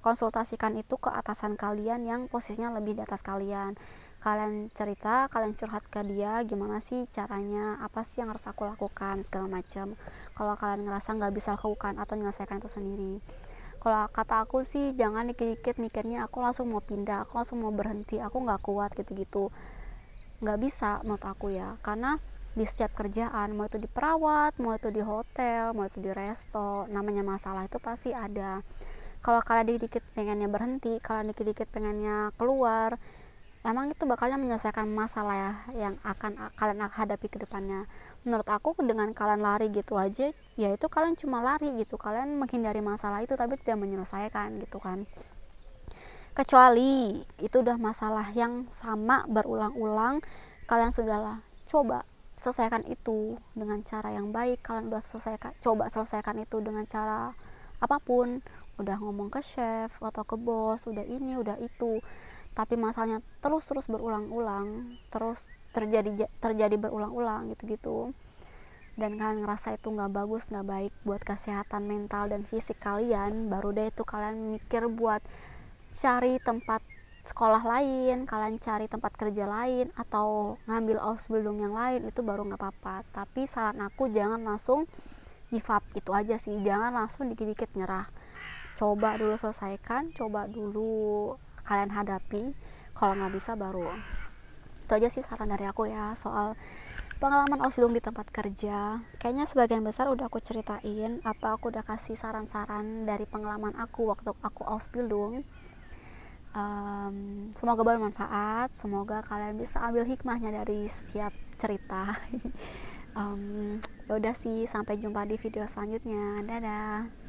konsultasikan itu ke atasan kalian yang posisinya lebih di atas kalian. Kalian cerita, kalian curhat ke dia, gimana sih caranya, apa sih yang harus aku lakukan, segala macam. Kalau kalian ngerasa nggak bisa lakukan atau menyelesaikan itu sendiri, kalau kata aku sih jangan dikit-dikit mikirnya aku langsung mau pindah, aku langsung mau berhenti, aku nggak kuat gitu-gitu. Nggak bisa menurut aku ya, karena di setiap kerjaan, mau itu di perawat, mau itu di hotel, mau itu di resto, namanya masalah itu pasti ada. Kalau kalian dikit-dikit pengennya berhenti, kalian dikit-dikit pengennya keluar, emang itu bakalnya menyelesaikan masalah ya yang akan kalian hadapi ke depannya. Menurut aku dengan kalian lari gitu aja, ya itu kalian cuma lari gitu, kalian menghindari masalah itu tapi tidak menyelesaikan gitu kan. Kecuali itu udah masalah yang sama berulang-ulang, kalian sudahlah coba selesaikan itu dengan cara yang baik, kalian udah coba selesaikan itu dengan cara apapun, udah ngomong ke chef atau ke bos, udah ini udah itu, tapi masalahnya terus berulang-ulang, terus terjadi berulang-ulang gitu-gitu, dan kalian ngerasa itu nggak bagus, nggak baik buat kesehatan mental dan fisik kalian, baru deh itu kalian mikir buat cari tempat sekolah lain, kalian cari tempat kerja lain, atau ngambil Ausbildung yang lain, itu baru nggak apa-apa. Tapi saran aku jangan langsung give up, itu aja sih, jangan langsung dikit-dikit nyerah. Coba dulu selesaikan, coba dulu kalian hadapi, kalau nggak bisa baru. Itu aja sih saran dari aku ya soal pengalaman Ausbildung di tempat kerja. Kayaknya sebagian besar udah aku ceritain atau aku udah kasih saran-saran dari pengalaman aku waktu aku Ausbildung. Semoga bermanfaat, semoga kalian bisa ambil hikmahnya dari setiap cerita. Ya udah sih, sampai jumpa di video selanjutnya. Dadah.